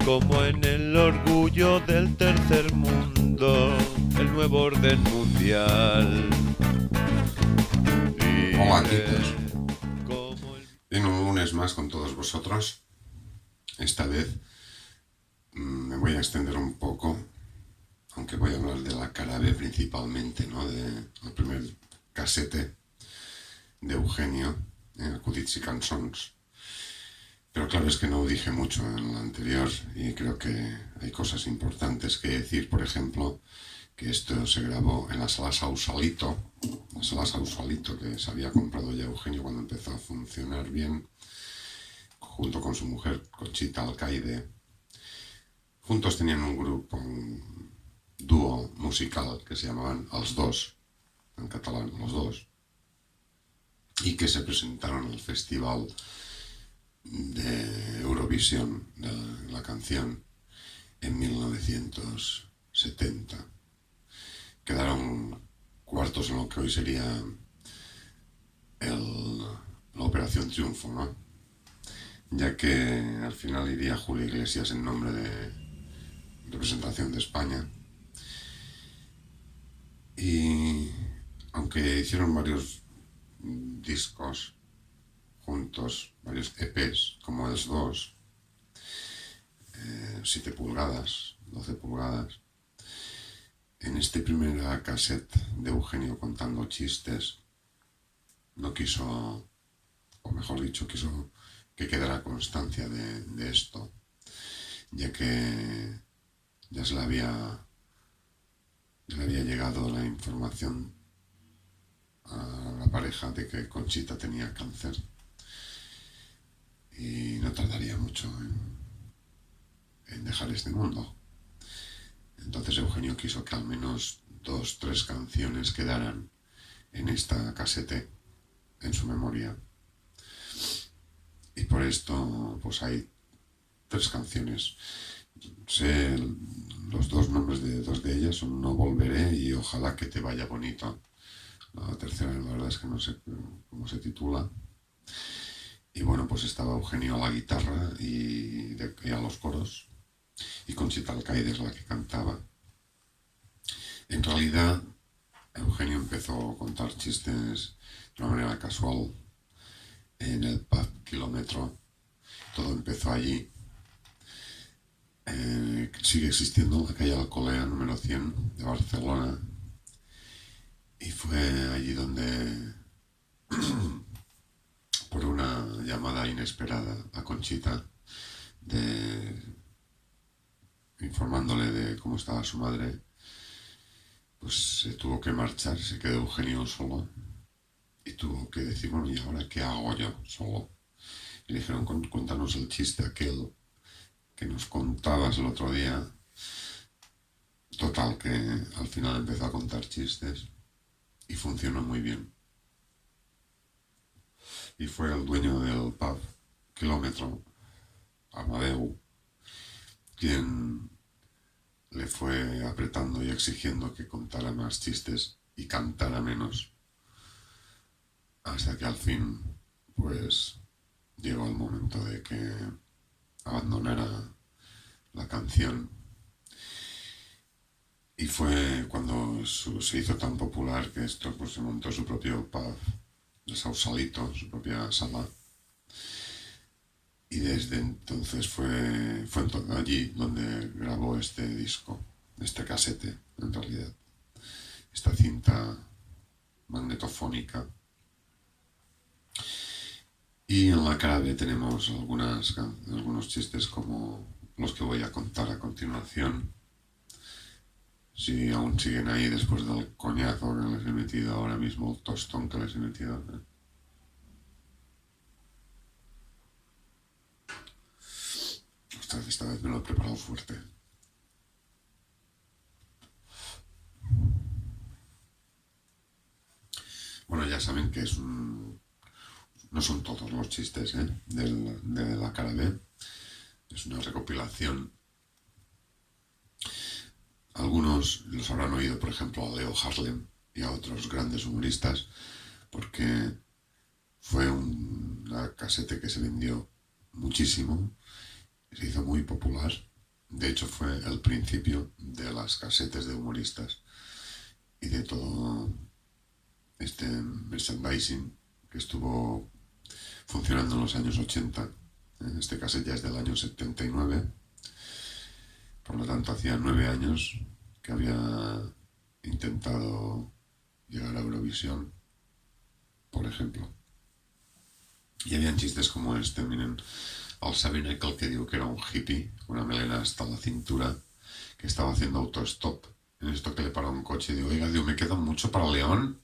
como en el orgullo del tercer mundo, el nuevo orden mundial. Hola, chicos. En un lunes más con todos vosotros. Esta vez me voy a extender un poco, aunque voy a hablar de la cara B principalmente, ¿no? Del primer casete de Eugenio, Acudits y Cançons. Pero claro, es que no dije mucho en la anterior y creo que hay cosas importantes que decir. Por ejemplo, que esto se grabó en la sala Sausalito, que se había comprado ya Eugenio cuando empezó a funcionar bien, junto con su mujer Conchita Alcaide. Juntos tenían un grupo, un dúo musical que se llamaban Els Dos, en catalán, Los Dos, y que se presentaron al festival de Eurovisión de la canción en 1970. Quedaron cuartos en lo que hoy sería la Operación Triunfo, ¿no? Ya que al final iría Julio Iglesias en nombre de representación de España. Y aunque hicieron varios discos juntos, varios EPs, como Els Dos, 7 pulgadas, 12 pulgadas, en este primer cassette de Eugenio contando chistes, no quiso, o mejor dicho, quiso que quedara constancia de esto, ya que ya le había llegado la información a la pareja de que Conchita tenía cáncer y no tardaría mucho en dejar este mundo. Entonces Eugenio quiso que al menos 2-3 canciones quedaran en esta casete en su memoria. Y por esto pues hay 3 canciones. Sé los 2 nombres de 2 de ellas, son No Volveré y Ojalá que te vaya bonito. La tercera la verdad es que no sé cómo se titula. Y bueno, pues estaba Eugenio a la guitarra y a los coros, y Conchita Alcaide es la que cantaba. En realidad, Eugenio empezó a contar chistes de una manera casual en el pub Kilómetro. Todo empezó allí. Sigue existiendo la calle Alcolea número 100 de Barcelona. Y fue allí donde, por una llamada inesperada a Conchita, informándole de cómo estaba su madre, pues se tuvo que marchar, se quedó Eugenio solo y tuvo que decir, bueno, ¿y ahora qué hago yo solo? Y le dijeron, cuéntanos el chiste aquel que nos contabas el otro día. Total, que al final empezó a contar chistes y funcionó muy bien. Y fue el dueño del pub Kilómetro, Amadeu, quien le fue apretando y exigiendo que contara más chistes y cantara menos, hasta que al fin, pues, llegó el momento de que abandonara la canción. Y fue cuando se hizo tan popular que esto, pues, se montó su propio pub de Sausalito, su propia sala. Y desde entonces fue allí donde grabó este disco, este casete, en realidad, esta cinta magnetofónica. Y en la cara B tenemos algunos chistes como los que voy a contar a continuación. Si aún siguen ahí después del coñazo que les he metido ahora mismo, el tostón que les he metido. Ostras, esta vez me lo he preparado fuerte. Bueno, ya saben que no son todos los chistes de la cara B. Es una recopilación. Algunos los habrán oído, por ejemplo, a Leo Harlem y a otros grandes humoristas, porque fue una casete que se vendió muchísimo, se hizo muy popular De hecho, fue el principio de las casetes de humoristas y de todo este merchandising que estuvo funcionando en los años 80. Este cassette ya es del año 79, por lo tanto hacía 9 años que había intentado llegar a Eurovisión, por ejemplo. Y habían chistes como este, miren, al Sabine que digo que era un hippie, una melena hasta la cintura, que estaba haciendo autostop. En esto que le para un coche y digo, oiga, digo, me queda mucho para León.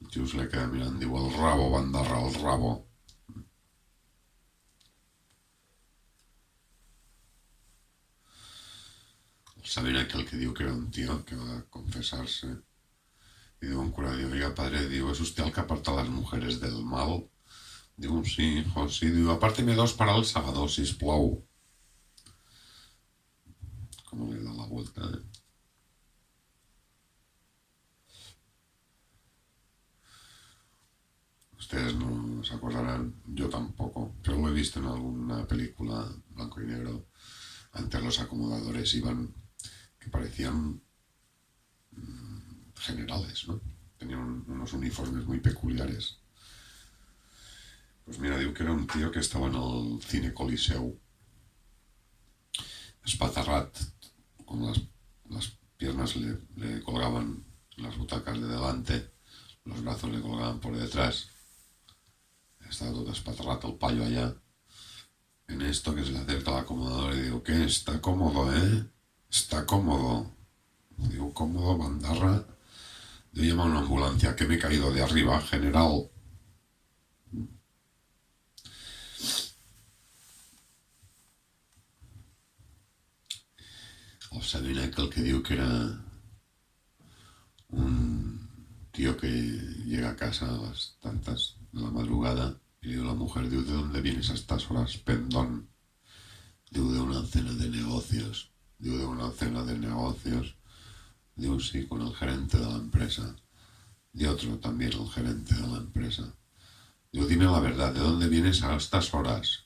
El tío se le queda mirando, digo, el rabo, bandarra, el rabo. El Sabine que digo que era un tío que va a confesarse. Y digo, un cura, digo, oiga, padre, digo, ¿es usted el que aparta a las mujeres del mal? Digo, sí, hijo, sí. Digo, apárteme 2 para el sábado, sisplau. ¿Cómo le da la vuelta, eh? Ustedes no se acordarán, yo tampoco, pero lo he visto en alguna película blanco y negro. Antes los acomodadores iban, que parecían generales, ¿no? Tenían unos uniformes muy peculiares. Pues mira, digo que era un tío que estaba en el Cine Coliseu, espatarrat, con las piernas le colgaban las butacas de delante, los brazos le colgaban por detrás. Estaba todo espatarrat el payo allá. En esto que se le acerca al acomodador y digo, ¿qué? Está cómodo, ¿eh? Está cómodo. Digo, cómodo, bandarra. Yo llamo a una ambulancia que me he caído de arriba, general. O Sabina aquel que digo que era un tío que llega a casa a las tantas de la madrugada y le digo a la mujer, digo, ¿de dónde vienes a estas horas, pendón? Digo, de una cena de negocios. Digo, de una cena de negocios. Digo, sí, con el gerente de la empresa. Y otro también, el gerente de la empresa. Digo, dime la verdad, ¿de dónde vienes a estas horas?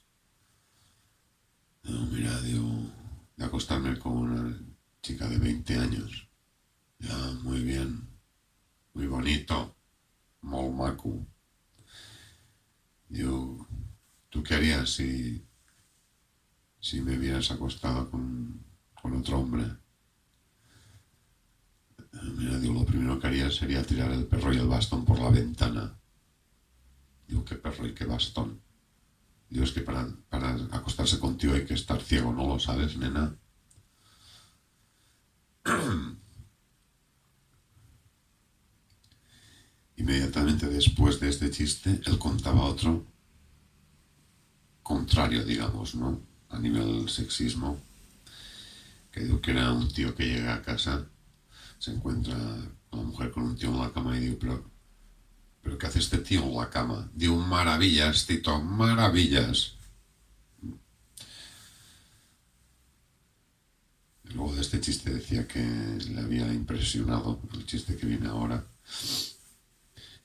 Digo, mira, digo, de acostarme con una chica de 20 años. Ya, muy bien, muy bonito, molt maco. Digo, ¿tú qué harías si me hubieras acostado con otro hombre? Mira, digo, lo primero que haría sería tirar el perro y el bastón por la ventana. Digo, ¿qué perro y qué bastón? Digo, es que para acostarse contigo hay que estar ciego, ¿no lo sabes, nena? Inmediatamente después de este chiste, él contaba otro contrario, digamos, ¿no? A nivel sexismo, que digo que era un tío que llega a casa, se encuentra una mujer con un tío en la cama y digo, ¿pero qué hace este tío en la cama? Digo, maravillas, Tito, maravillas. Y luego de este chiste decía que le había impresionado, el chiste que viene ahora,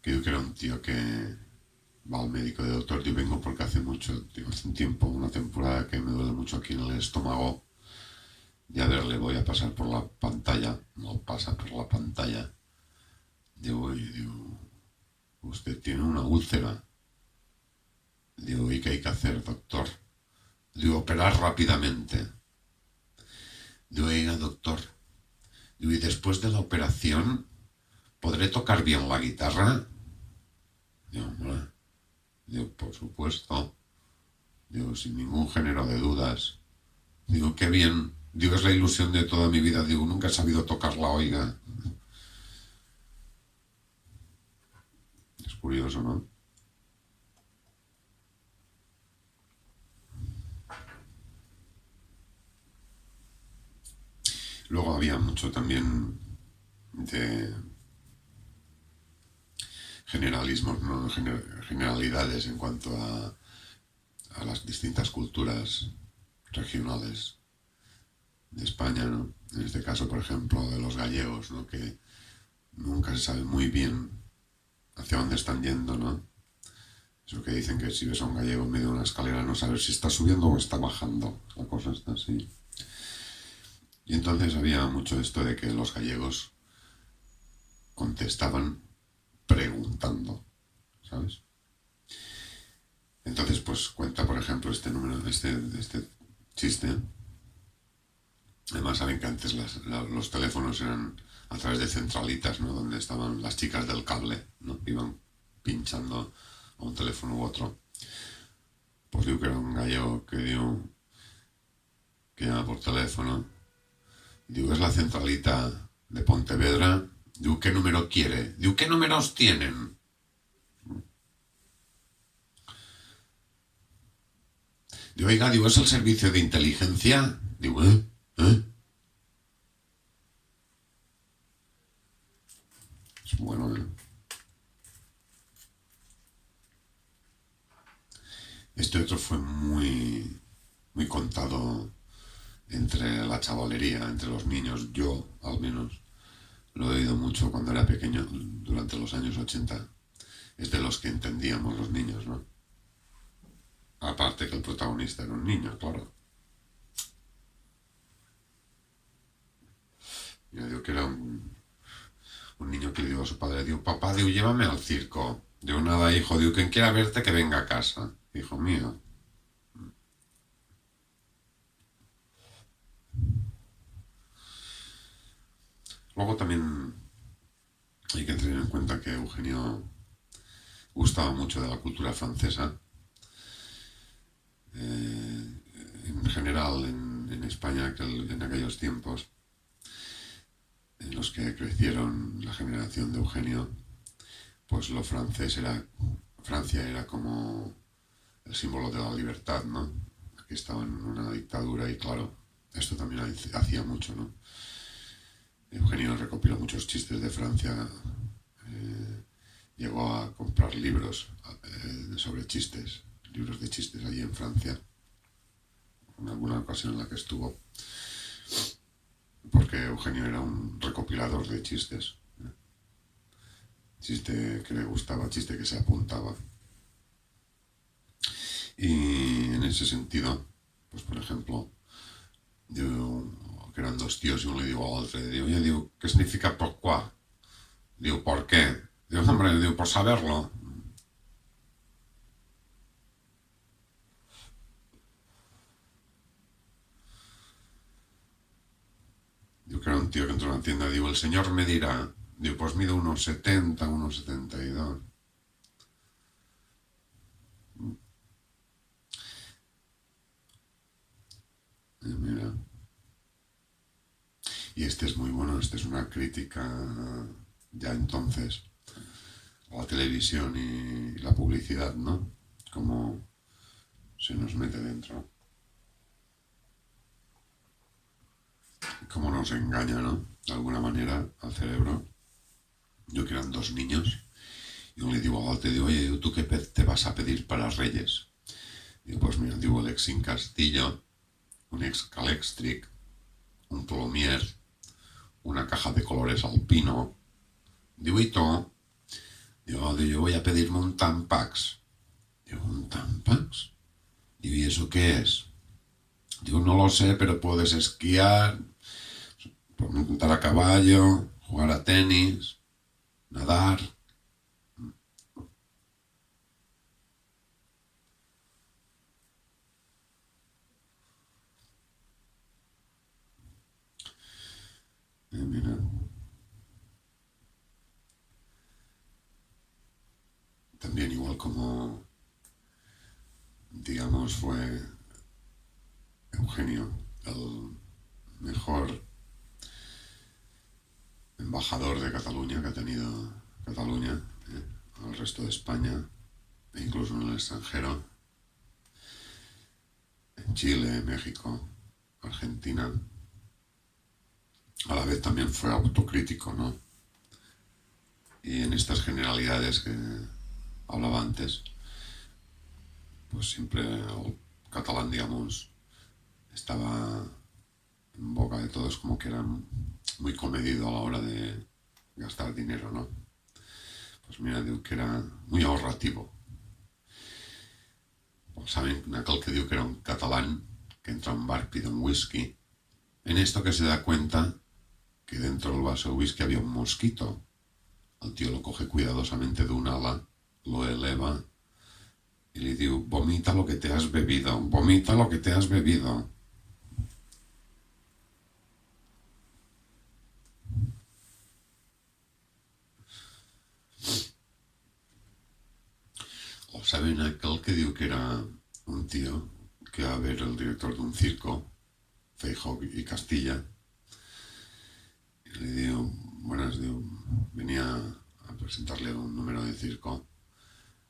que digo que era un tío que va al médico de doctor, yo vengo porque hace un tiempo, una temporada que me duele mucho aquí en el estómago, y a ver, le voy a pasar por la pantalla, no pasa por la pantalla, digo, usted tiene una úlcera, digo, ¿y qué hay que hacer, doctor? Digo, operar rápidamente. Digo, oiga, doctor, digo, ¿y después de la operación podré tocar bien la guitarra? Digo, hombre, digo, por supuesto. Digo, sin ningún género de dudas. Digo, qué bien. Digo, es la ilusión de toda mi vida. Digo, nunca he sabido tocarla, oiga. Es curioso, ¿no? Luego había mucho también de generalismos, ¿no? Generalidades en cuanto a las distintas culturas regionales de España, ¿no? En este caso, por ejemplo, de los gallegos, ¿no? Que nunca se sabe muy bien hacia dónde están yendo, ¿no? Eso que dicen que si ves a un gallego en medio de una escalera no sabes si está subiendo o está bajando. La cosa está así. Y entonces había mucho esto de que los gallegos contestaban preguntando, ¿sabes? Entonces, pues cuenta, por ejemplo, este número, este chiste. Además, saben que antes los teléfonos eran a través de centralitas, ¿no? Donde estaban las chicas del cable, ¿no? Iban pinchando a un teléfono u otro. Pues digo que era un gallego que llama por teléfono. Digo, es la centralita de Pontevedra. Digo, ¿qué número quiere? Digo, ¿qué números tienen? Digo, oiga, digo, ¿es el servicio de inteligencia? Digo, ¿eh? ¿Eh? Es bueno, ¿eh? Este otro fue muy contado entre la chavalería, entre los niños. Yo, al menos, lo he oído mucho cuando era pequeño, durante los años 80. Es de los que entendíamos los niños, ¿no? Aparte que el protagonista era un niño, claro. Yo digo que era un niño que le dijo a su padre, digo, papá, digo, llévame al circo. Digo, nada, hijo, digo, quien quiera verte que venga a casa. Hijo mío. Luego también hay que tener en cuenta que Eugenio gustaba mucho de la cultura francesa. En general, en España, en aquellos tiempos en los que crecieron la generación de Eugenio, pues lo francés Francia era como el símbolo de la libertad, ¿no? Aquí estaban en una dictadura y claro, esto también hacía mucho, ¿no? Eugenio recopiló muchos chistes de Francia, llegó a comprar libros sobre chistes, libros de chistes allí en Francia, en alguna ocasión en la que estuvo, porque Eugenio era un recopilador de chistes, chiste que le gustaba, chiste que se apuntaba. Y en ese sentido, pues por ejemplo, yo, que eran dos tíos y uno le digo al otro, digo, oye, digo, ¿qué significa pourquoi? Digo, ¿por qué? Digo, hombre, digo, por saberlo. Digo, que era un tío que entró en la tienda, digo, el señor me dirá, digo, pues mido unos 70, unos 72. Y mira. Y este es muy bueno, este es una crítica ya entonces a la televisión y la publicidad, ¿no? Como se nos mete dentro. Cómo nos engaña, ¿no? De alguna manera al cerebro. Yo que eran dos niños, y uno le digo al otro, digo, oye, ¿tú qué te vas a pedir para Reyes? Digo, pues mira, digo, el Exin Castillo, un ex Calextric, un Plomier, una caja de colores alpino. Digo, ¿y tú? Digo, yo voy a pedirme un Tampax. Digo, ¿un Tampax? Digo, ¿y eso qué es? Digo, no lo sé, pero puedes esquiar, montar a caballo, jugar a tenis, nadar. Mira, también igual como, digamos, fue Eugenio el mejor embajador de Cataluña que ha tenido Cataluña al resto de España e incluso en el extranjero, en Chile, México, Argentina. A la vez también fue autocrítico, ¿no? Y en estas generalidades que hablaba antes, pues siempre el catalán, digamos, estaba en boca de todos como que era muy comedido a la hora de gastar dinero, ¿no? Pues mira, digo que era muy ahorrativo. Pues saben aquel que diu que era un catalán que entra a un bar, pide un whisky En esto que se da cuenta que dentro del vaso de whisky había un mosquito. El tío lo coge cuidadosamente de un ala, lo eleva y le digo, vomita lo que te has bebido, vomita lo que te has bebido. O saben aquel que diu que era un tío que va a ver el director de un circo, Feijóo y Castilla, y le digo, buenas, digo, venía a presentarle un número de circo.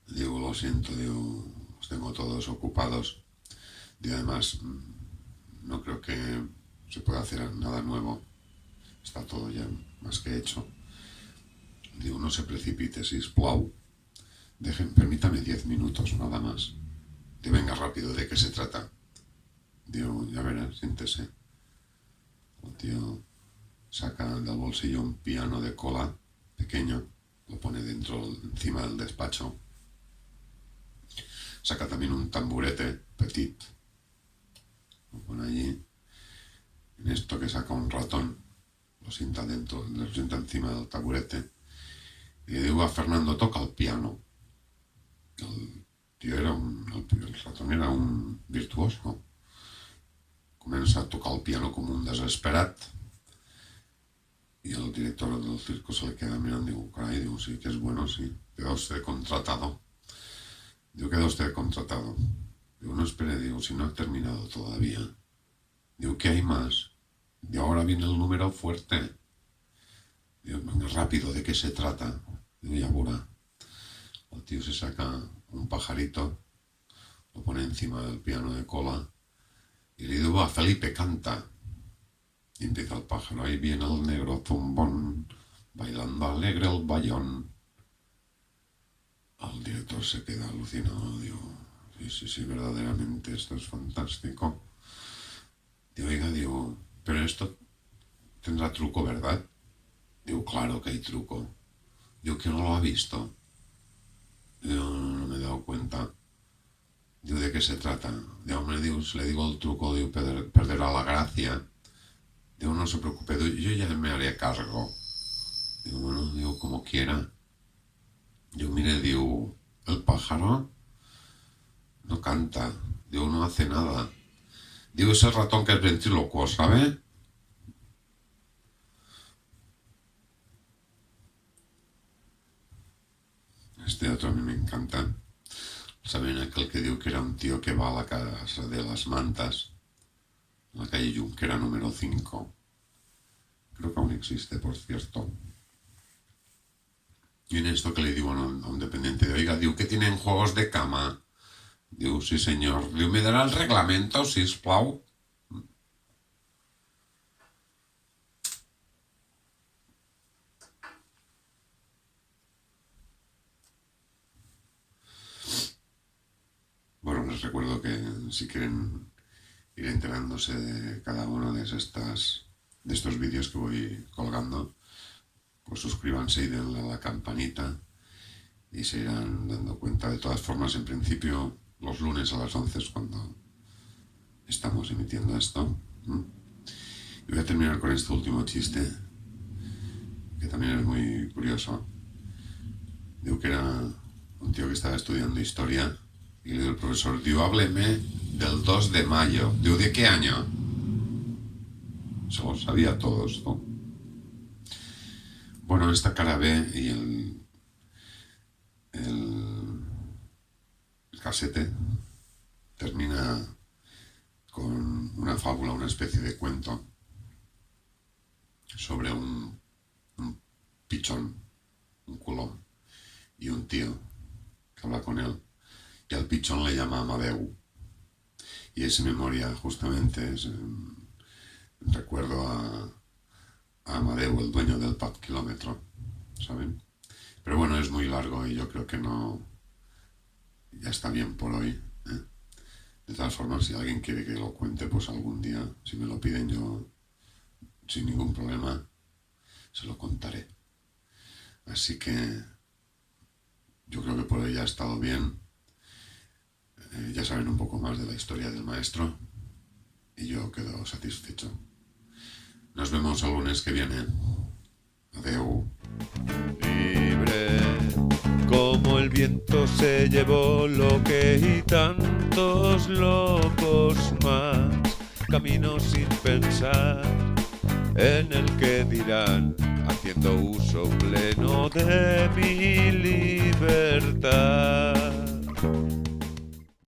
Digo, lo siento, digo, os tengo todos ocupados. Digo, además, no creo que se pueda hacer nada nuevo. Está todo ya más que hecho. Digo, no se precipite, sisplau. Permítame 10 minutos, nada más. Digo, venga rápido, ¿de qué se trata? Digo, ya verás, siéntese. El tío saca del bolsillo un piano de cola pequeño, lo pone encima del despacho. Saca también un tamburete petit, lo pone allí. En esto que saca un ratón, lo sienta encima del taburete. Y le digo a Fernando, toca el piano. El ratón era un virtuoso. Comença a tocar el piano com un desesperat y el director del circo se le queda mirando y digo, caray, digo, sí, que es bueno, sí, queda usted contratado. Digo, queda usted contratado. Digo, no espere, digo, si no ha terminado todavía. Digo, ¿qué hay más? Y ahora viene el número fuerte. Digo, venga, rápido, ¿de qué se trata? Digo, ya verá. El tío se saca un pajarito, lo pone encima del piano de cola y le digo, va, Felipe, canta. Y empieza el pájaro, ahí viene el negro zumbón, bailando alegre el bayón. El director se queda alucinado, digo, sí, verdaderamente esto es fantástico. Digo, oiga, digo, pero esto tendrá truco, ¿verdad? Digo, claro que hay truco. Digo, ¿que no lo ha visto? Digo, no me he dado cuenta. Digo, ¿de qué se trata? Digo, hombre, digo, si le digo el truco, digo, perderá la gracia. Digo, no se preocupe, digo, yo ya me haré cargo. Digo, bueno, digo, como quiera. Digo, mire, digo, el pájaro no canta. Digo, no hace nada. Digo, es el ratón que es ventrílocuo, ¿sabe? Este otro a mí me encanta. ¿Saben aquel que digo que era un tío que va a la casa de las mantas? En la calle Junquera número 5. Creo que aún existe, por cierto. Y en esto que le digo a un dependiente, oiga, digo, ¿que tienen juegos de cama? Digo, sí señor. Digo, ¿me dará el reglamento, sisplau? Bueno, les recuerdo que si quieren ir enterándose de cada uno de estos vídeos que voy colgando, pues suscríbanse y denle a la campanita y se irán dando cuenta. De todas formas, en principio, los lunes a las 11 es cuando estamos emitiendo esto. Y voy a terminar con este último chiste, que también es muy curioso. Digo que era un tío que estaba estudiando historia y le digo al profesor, digo, hábleme del 2 de mayo. Digo, ¿de qué año? Se lo sabía todos, ¿no? Bueno, esta cara B y el casete termina con una fábula, una especie de cuento sobre un pichón, un culón, y un tío que habla con él, y al pichón le llama Amadeu. Y esa memoria justamente es recuerdo a Amadeu, el dueño del pub kilómetro, ¿saben? Pero bueno, es muy largo y yo creo que no, ya está bien por hoy, ¿eh? De todas formas, si alguien quiere que lo cuente, pues algún día, si me lo piden, yo sin ningún problema se lo contaré. Así que yo creo que por hoy ya ha estado bien. Ya saben un poco más de la historia del maestro y yo quedo satisfecho. Nos vemos el lunes que viene. Adeu. Libre como el viento se llevó lo que y tantos locos más. Camino sin pensar en el que dirán, haciendo uso pleno de mi libertad.